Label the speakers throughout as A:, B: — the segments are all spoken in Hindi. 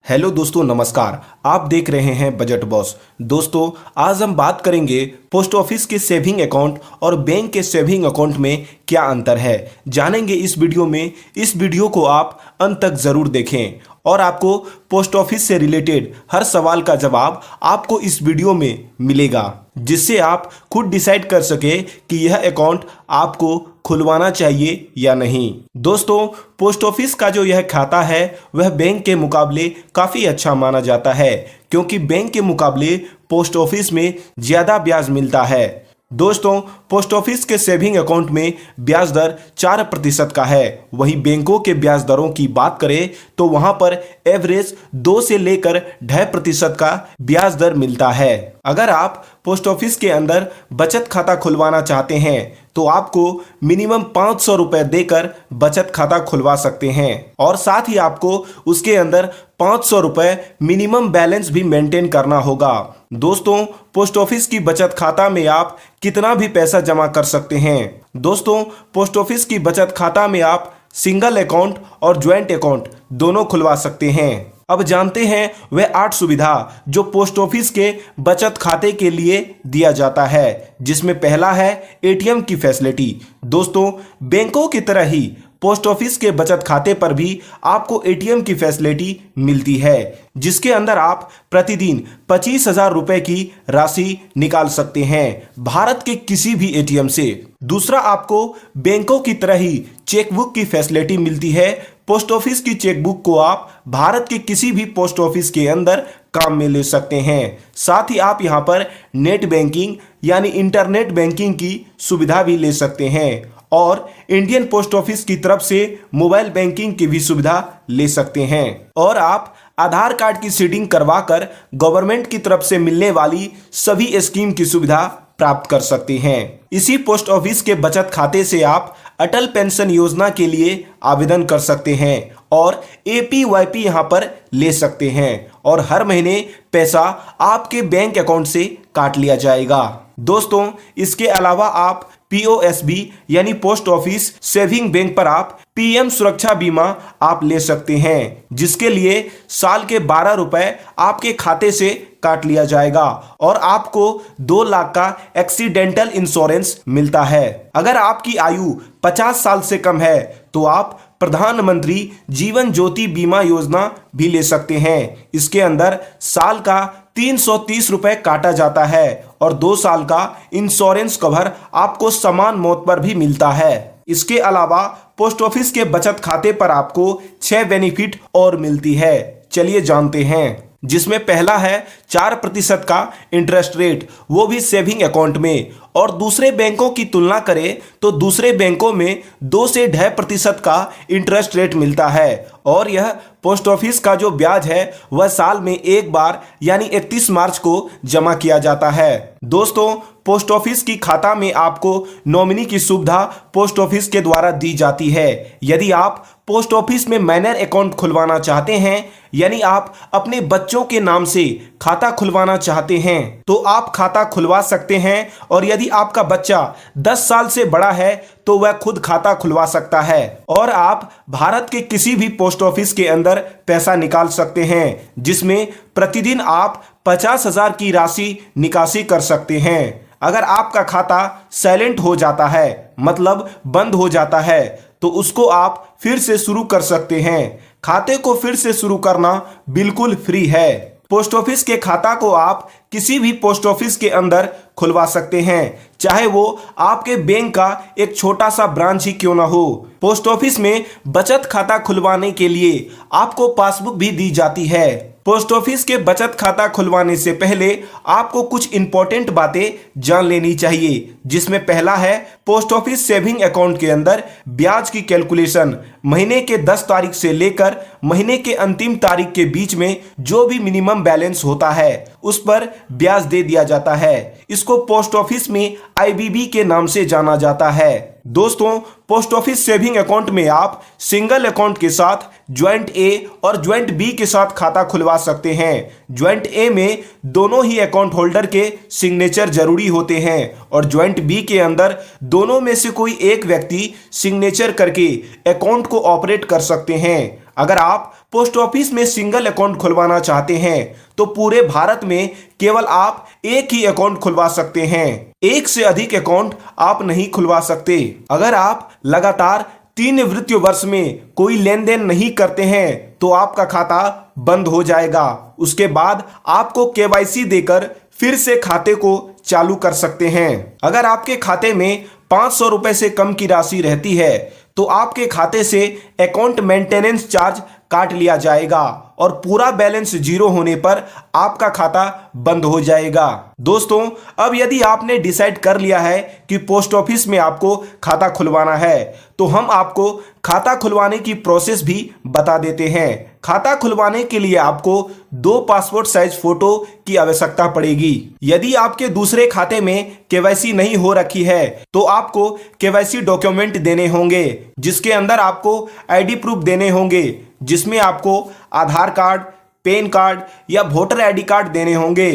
A: हेलो दोस्तों, नमस्कार। आप देख रहे हैं बजट बॉस। दोस्तों, आज हम बात करेंगे पोस्ट ऑफिस के सेविंग अकाउंट और बैंक के सेविंग अकाउंट में क्या अंतर है, जानेंगे इस वीडियो में। इस वीडियो को आप अंत तक ज़रूर देखें और आपको पोस्ट ऑफिस से रिलेटेड हर सवाल का जवाब आपको इस वीडियो में मिलेगा, जिससे आप खुद डिसाइड कर सके कि यह अकाउंट आपको खुलवाना चाहिए या नहीं। दोस्तों, पोस्ट ऑफिस का जो यह खाता है वह बैंक के मुकाबले काफ़ी अच्छा माना जाता है, क्योंकि बैंक के मुकाबले पोस्ट ऑफिस में ज़्यादा ब्याज मिलता है। दोस्तों, पोस्ट ऑफिस के सेविंग अकाउंट में ब्याज दर 4% का है। वहीं बैंकों के ब्याज दरों की बात करें तो वहां पर एवरेज 2 से लेकर 2.5% का ब्याज दर मिलता है। अगर आप पोस्ट ऑफिस के अंदर बचत खाता खुलवाना चाहते हैं तो आपको मिनिमम 500 रुपए देकर बचत खाता खुलवा सकते हैं और साथ ही आपको उसके अंदर 500 रुपए मिनिमम बैलेंस भी मेंटेन करना होगा। दोस्तों, पोस्ट ऑफिस की बचत खाता में आप कितना भी पैसा जमा कर सकते हैं। दोस्तों, पोस्ट ऑफिस की बचत खाता में आप सिंगल अकाउंट और ज्वाइंट अकाउंट दोनों खुलवा सकते हैं। अब जानते हैं वह 8 सुविधा जो पोस्ट ऑफिस के बचत खाते के लिए दिया जाता है, जिसमें पहला है एटीएम की फैसिलिटी। दोस्तों, बैंकों की तरह ही पोस्ट ऑफिस के बचत खाते पर भी आपको एटीएम की फैसिलिटी मिलती है, जिसके अंदर आप प्रतिदिन 25,000 रुपए की राशि निकाल सकते हैं भारत के किसी भी एटीएम से। दूसरा, आपको बैंकों की तरह ही चेकबुक की फैसिलिटी मिलती है। पोस्ट ऑफिस की चेकबुक को आप भारत के किसी भी पोस्ट ऑफिस के अंदर काम में ले सकते हैं। साथ ही आप यहां पर नेट बैंकिंग यानी इंटरनेट बैंकिंग की सुविधा भी ले सकते हैं और इंडियन पोस्ट ऑफिस की तरफ से मोबाइल बैंकिंग की भी सुविधा ले सकते हैं। और आप आधार कार्ड की सीडिंग करवाकर गवर्नमेंट की तरफ से मिलने वाली सभी स्कीम की सुविधा प्राप्त कर सकते हैं। इसी पोस्ट ऑफिस के बचत खाते से आप अटल पेंशन योजना के लिए आवेदन कर सकते हैं और एपीवाईपी यहां पर ले सकते हैं और हर महीने पैसा आपके बैंक अकाउंट से काट लिया जाएगा। दोस्तों, इसके अलावा आप पीओएसबी यानी पोस्ट ऑफिस सेविंग बैंक पर आप पीएम सुरक्षा बीमा आप ले सकते हैं, जिसके लिए साल के 12 रुपए आपके खाते से काट लिया जाएगा और आपको 2 लाख का एक्सीडेंटल इंश्योरेंस मिलता है। अगर आपकी आयु 50 साल से कम है तो आप प्रधानमंत्री जीवन ज्योति बीमा योजना भी ले सकते हैं। इसके अंदर साल का 330 रुपए काटा जाता है और 2 साल का इंश्योरेंस कवर आपको समान मौत पर भी मिलता है। इसके अलावा पोस्ट ऑफिस के बचत खाते पर आपको 6 बेनिफिट और मिलती है। चलिए जानते हैं, जिसमें पहला है 4% का इंटरेस्ट रेट, वो भी सेविंग अकाउंट में। और दूसरे बैंकों की तुलना करें तो दूसरे बैंकों में 2 से 2.5% का इंटरेस्ट रेट मिलता है और यह पोस्ट ऑफिस का जो ब्याज है वह साल में एक बार यानी 31 मार्च को जमा किया जाता है। दोस्तों, पोस्ट ऑफिस की खाता में आपको नॉमिनी की सुविधा पोस्ट ऑफिस के द्वारा दी जाती है। यदि आप पोस्ट ऑफिस में माइनर अकाउंट खुलवाना चाहते हैं यानी आप अपने बच्चों के नाम से खाता खुलवाना चाहते हैं तो आप खाता खुलवा सकते हैं और यदि आपका बच्चा 10 साल से बड़ा है तो वह खुद खाता खुलवा सकता है और आप भारत के किसी भी पोस्ट ऑफिस के अंदर पैसा निकाल सकते हैं, जिसमें प्रतिदिन आप 50,000 की राशि निकासी कर सकते हैं। अगर आपका खाता साइलेंट हो जाता है, मतलब बंद हो जाता है, तो उसको आप फिर से शुरू कर सकते हैं। खाते को फिर से शुरू करना बिल्कुल फ्री है। पोस्ट ऑफिस के खाता को आप किसी भी पोस्ट ऑफिस के अंदर खुलवा सकते हैं, चाहे वो आपके बैंक का एक छोटा सा ब्रांच ही क्यों ना हो। पोस्ट ऑफिस में बचत खाता खुलवाने के लिए आपको पासबुक भी दी जाती है। पोस्ट ऑफिस के बचत खाता खुलवाने से पहले आपको कुछ इंपॉर्टेंट बातें जान लेनी चाहिए, जिसमें पहला है पोस्ट ऑफिस सेविंग अकाउंट के अंदर ब्याज की कैलकुलेशन। महीने के 10 तारीख से लेकर महीने के अंतिम तारीख के बीच में जो भी मिनिमम बैलेंस होता है उस पर ब्याज दे दिया जाता है। इसको पोस्ट ऑफिस में आईबीबी के नाम से जाना जाता है। दोस्तों, पोस्ट ऑफिस सेविंग अकाउंट में आप सिंगल अकाउंट के साथ ज्वाइंट ए और ज्वाइंट बी के साथ खाता खुलवा सकते हैं। ज्वाइंट ए में दोनों ही अकाउंट होल्डर के सिग्नेचर जरूरी होते हैं और ज्वाइंट बी के अंदर दोनों में से कोई एक व्यक्ति सिग्नेचर करके अकाउंट को ऑपरेट कर सकते हैं। अगर आप पोस्ट ऑफिस में सिंगल अकाउंट खुलवाना चाहते हैं तो पूरे भारत में केवल आप एक ही अकाउंट खुलवा सकते हैं। एक से अधिक अकाउंट आप नहीं खुलवा सकते। अगर आप लगातार 3 वित्तीय वर्ष में कोई लेन देन नहीं करते हैं तो आपका खाता बंद हो जाएगा। उसके बाद आपको केवाईसी देकर फिर से खाते को चालू कर सकते हैं। अगर आपके खाते में 500 रुपए से कम की राशि रहती है तो आपके खाते से अकाउंट मेंटेनेंस चार्ज काट लिया जाएगा और पूरा बैलेंस जीरो होने पर आपका खाता बंद हो जाएगा। दोस्तों, अब यदि आपने डिसाइड कर लिया है कि पोस्ट ऑफिस में आपको खाता खुलवाना है तो हम आपको खाता खुलवाने की प्रोसेस भी बता देते हैं। खाता खुलवाने के लिए आपको 2 पासपोर्ट साइज फोटो की आवश्यकता पड़ेगी। यदि आपके दूसरे खाते में केवाईसी नहीं हो रखी है तो आपको केवाईसी डॉक्यूमेंट देने होंगे, जिसके अंदर आपको आईडी प्रूफ देने होंगे, जिसमें आपको आधार कार्ड, पैन कार्ड या वोटर आईडी कार्ड देने होंगे।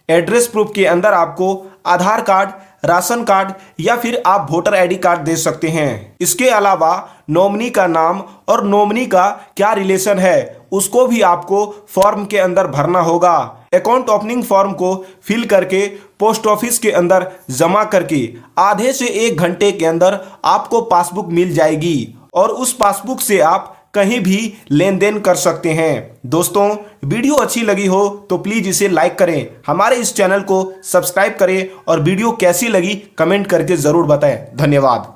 A: एड्रेस प्रूफ के अंदर आपको आधार कार्ड, राशन कार्ड या फिर आप वोटर आईडी कार्ड दे सकते हैं। इसके अलावा नॉमिनी का नाम और नॉमिनी का क्या रिलेशन है उसको भी आपको फॉर्म के अंदर भरना होगा। अकाउंट ओपनिंग फॉर्म को फिल करके पोस्ट ऑफिस के अंदर जमा करके आधे से 1 घंटे के अंदर आपको पासबुक मिल जाएगी और उस पासबुक से आप कहीं भी लेन देन कर सकते हैं। दोस्तों, वीडियो अच्छी लगी हो तो प्लीज इसे लाइक करें, हमारे इस चैनल को सब्सक्राइब करें और वीडियो कैसी लगी कमेंट करके जरूर बताएं। धन्यवाद।